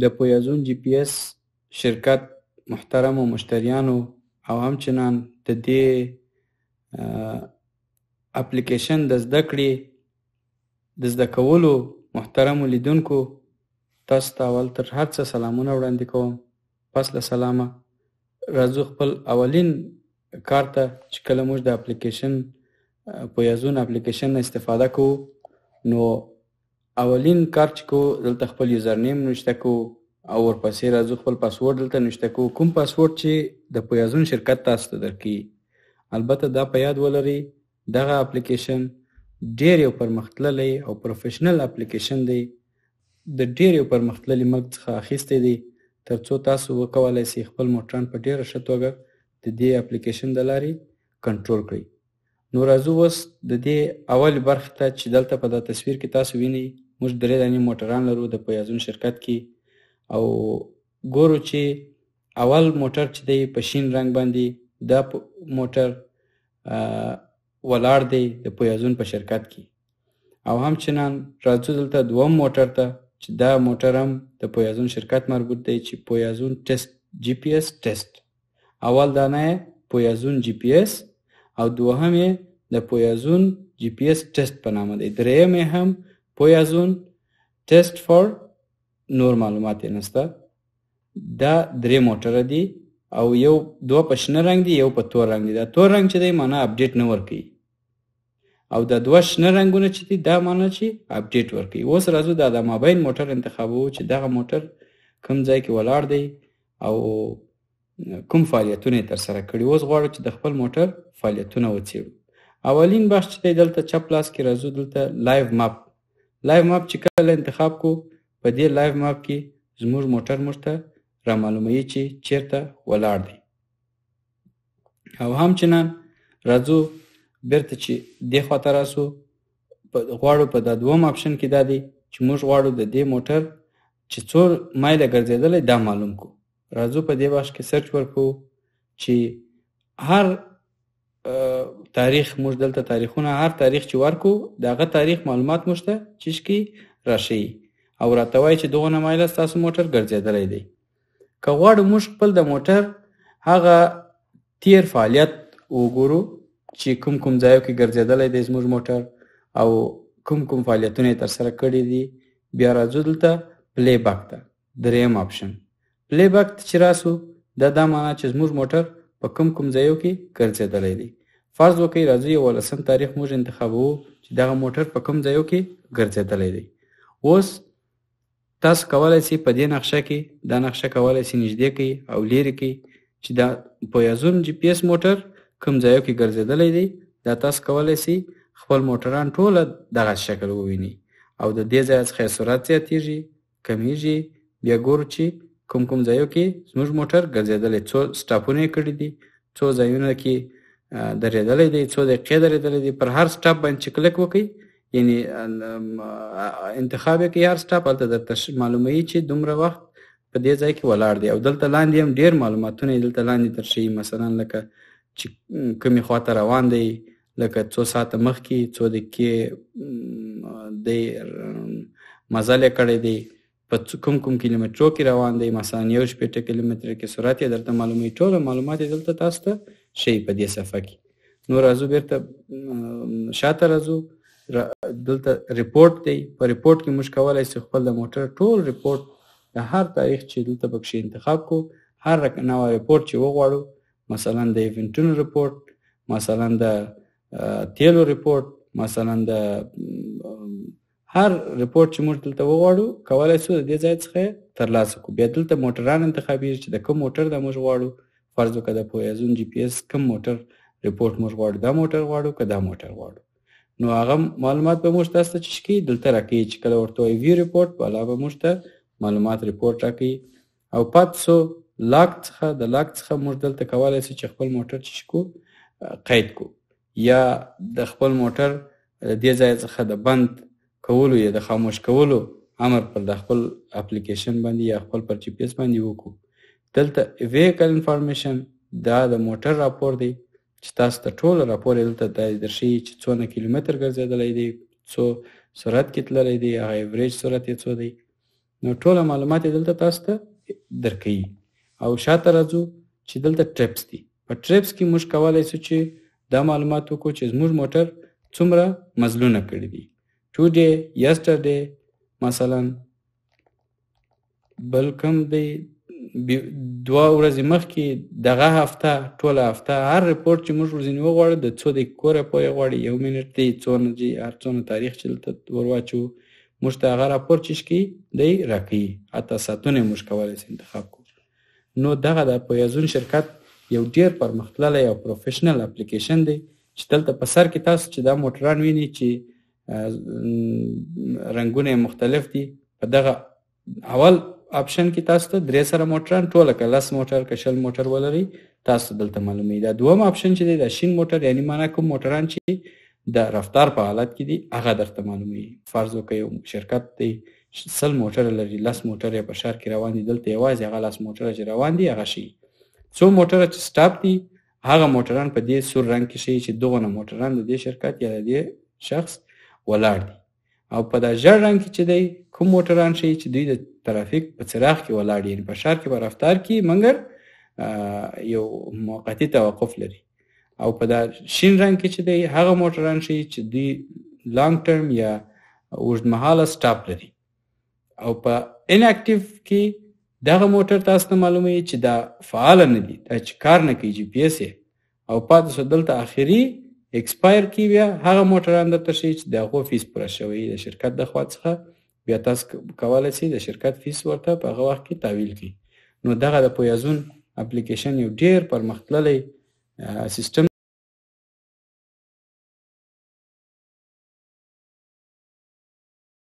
د پویازون جی پی اس شرکت محترمو مشتریانو او همچنان د دې اپلیکیشن د زده کړې د زده کولو محترمو لیدونکو، تاسو ته اول تر هر څه سلامونه وړاندې کوم. پس له سلامه راځو خپل اولین کار ته چې کله موږ د اپلیکیشن پویازون اپلیکیشن نه استفاده کوو، نو اولین کار چې کوو دلته خپل یوزر نیم نوشته کوو او ورپسې راځو خپل پاسورډ دلته نوشته کوو. کوم پاسورډ چې د پویازون شرکت تاسو ته درکوي. البته دا په یاد ولرئ دغه اپلیکیشن ډیر یو پرمختللی او پروفیشنل اپلیکیشن دی، د ډیر یو پرمختللي ملک څخه اخیستی دی ترڅو تاسو وکولای شئ خپل موټران په ډیره ښه توګه د دې اپلیکیشن د لارې کنټرول کړئ. نو راځو اوس د دې اولې برخې ته چې دلته په دا تصویر کې تاسو وینئ موږ 3 دانې موټران لرو د پویازون شرکت کې، او ګورو چې اول موټر چې دی په شین رنګ باندې دا موټر ولاړ دی د پویازون په شرکت کې، او همچنان راځو دلته دوم موټر ته چې دا موټر هم د پویازون شرکت مربوط دی چې پویازون ټیسټ جی پی اس ټیسټ. اول دانه پویازون جی پی اس او دوهم یې د پویازون جی پی اس ټیسټ په نامه دی. دریم یې هم پویازون ټیسټ فور نور معلومات یې نسته. دا 3 موټره دي او یو 2 په شنه رنګ دي یو په تور رنګ دي. دا تور رنګ چې دی معنا اپډیټ نه ورکوي او دا 2 شنه رنګونه چې دي دا معنا چې اپډیټ ورکوي. اوس راځو دا د مابین موټر انتخابو چې دغه موټر کوم ځای کې ولاړ دی او کوم فعالیتونه یې ترسره کړي. اوس غواړو چې د خپل موټر فعالیتونه وڅېړو. اولین بخش چې دی دلته چپ لاس کې راځو دلته لایو ماپ. لایو ماپ چې کله انتخاب کو په دې لایو ماپ کې زموږ موټر موږ ته را معلوموي چې چیرته ولاړ دی. او همچنان راځو بیرته چې دې خواته راسو غواړو په دا دوم آپشن کې دا دی چې موږ غواړو د دې موټر چې څو مایله ګرځېدلی دا معلوم کو. راځو په دې بخش کې سرچ ورکو چې هر تاریخ موږ دلته تاریخونه هر تاریخ چې ورکو دغه تاریخ معلومات موږ ته چشکی راشي او راته وایي چې دغه مایله ستاسو موټر ګرځېدلی دی. که غواړو موږ خپل د موټر هغه تیر فعالیت وګورو چې کوم ځایو کې ګرځېدلی دی زموږ موټر او کوم فعالیتونه یې ترسره کړي دي. بیا راځو دلته پلی بیک ته، دریم آپشن پلی بیک چې راسو دا معنا چې زموږ موټر په کوم ځایو کې ګرځېدلی دی. فرض وکړئ راځو 11 تاریخ موږ انتخابوو چې دغه موټر په کوم ځایو کې ګرځېدلی دی. اوس تاسو کولی شئ په دې نقشه کې دا نقشه کولی شئ نږدې کړئ او لیرې کړئ چې دا پویازون جی پی اس موټر کوم ځایو کې ګرځېدلی دی. دا تاسو کولی شئ خپل موټران ټوله دغه شکل ووینئ او د دې ځای څخه سرعت زیاتېږي کمیږي. بیا ګورو چې کوم ځایو کې زموږ موټر ګرځېدلی، څو سټاپونه یې کړي دي، څو ځایونه کې درېدلی دی، څو دقیقې درېدلی دی. پر هر سټاپ باندې چې کلک وکړئ یعنی انتخاب یې کوي هر سټاپ هلته درته معلوموي چې دومره وخت په دې ځای کې ولاړ دی. او دلته لاندې هم ډېر معلوماتونه یې دلته لاندې درښیي، مثلا لکه چې کومې خواته روان دی، لکه څو ساعته مخکې څو دقیقې دی مزل یې کړی دی، په کوم کیلومترو کې روان دی، مثلا 1.8 کیلومتر کې سرعت یې درته معلوموي. ټول معلومات یې دلته تاسو ته ښیي په دې صفحه کې. نو راځو بیرته شاته راځو دلته ریپورټ دی. په ریپورټ کې موږ کولی شو خپل د موټر ټول ریپورټ د هر تاریخ چې دلته پکښې انتخاب کو هر نوع ریپورټ چې وغواړو، مثلا د ایونټونو ریپورټ، مثلا د تیلو ریپورټ، مثلا د هر ریپورټ چې موږ دلته وغواړو کولی شو د دې ځای څخه ترلاسه کړو. بیا دلته موټران انتخابېږي چې د کوم موټر د موږ غواړو. فرض وکړه د پویازون جی پی اس کوم موټر ریپورټ موږ غواړو، دا موټر غواړو که دا موټر غواړو، نو هغه معلومات به موږ تاسو ته چشکي دلته راکوي چې کله ورته وایي ویو ریپورټ بالا به موږ ته معلومات ریپورټ راکوي. او پاتې لاک څخه د لاک څخه موږ دلته کولی شو چې خپل موټر چشکو قید کو یا د خپل موټر دې ځای څخه د بند کولو یا د خاموش کولو امر پر د خپل اپلیکیشن باندې یا خپل پر جی پی اس باندې وکړو. دلته ویکل انفارمیشن دا د موټر راپور دی چې تاسو ته ټول راپور دلته درښیي چې څونه کیلومتر ګرځېدلی دی، څو سرعت کې تللی دی، هغه ایوریج سرعت یې څو دی. نو ټوله معلومات یې دلته تاسو ته درکوي. او شاته راځو چې دلته ټریپس دي. په ټریپس کې موږ کولی شو چې دا معلومات وکړو چې زموږ موټر څومره مزلونه کړي دي. ټوډے، یسټرډے، مثلا بل کوم دی 2 ورځې مخکې، دغه هفته، ټوله هفته، هر رپورټ چې موږ ورځنی وغواړو د څو دقیقو پورې غواړي، 1 منټ دی، څونه دی، هر څونه تاریخ چې دلته ورواچو، موږ ته هغه راپور چې شي دی راکوي. حتی ساعتونه موږ کولی شو انتخاب کړو. نو دغه د پویازون شرکت یو ډیر پرمختللی او پروفیشنل اپلیکیشن دی چې دلته په سر کې تاسو چې دا موټران ویني چې رنګونه مختلف دي. په دغه اول آپشن کې تاسو ته 3 سره موټران، ټوله که 10 موټر که 20 موټر ولري تاسو دلته معلومي. دا دوم آپشن چې دی د شین موټر، یعنی معنا کوم موټران چې د رفتار په حالت کې دي هغه درته معلومي. فرض وکړئ یو شرکت دی 100 موټر لري، 10 موټر په شهر کې روان دي، دلته یوازې هغه 10 موټر چې روان دي هغه شي. څو موټر چې سټاپ دي هغه موټران په دې سور رنګ کې شي چې دغه موټران د دې شرکت یا د دې شخص ولاړ دي. او په دا ژړ رنګ کې چې دی کوم موټران شي چې دوی د ترافیک په څراغ کې ولاړ دي، یعنی په ښار کې په رفتار کې مګر یو موقتی توقف لري. او په دا شین رنګ کې چې دی هغه موټران شي چې دوی لانګ ټرم یا اوږدمهاله سټاپ لري. او په ان اکټیو کې دغه موټر تاسو ته معلوموي چې دا فعال نه دي، دا چې کار نه کوي، جی پی ایس یې او پاتې شو دلته اخري ایکسپایر کی بیا هغه موټران درته شي چې دغه فیس پوره شوی د شرکت د خوا څخه، بیا تاسو کولی شئ د شرکت فیس ورته په هغه وخت کې تحویل کړئ. نو دغه د پویازون اپلیکیشن یو ډیر پرمختللی سیستم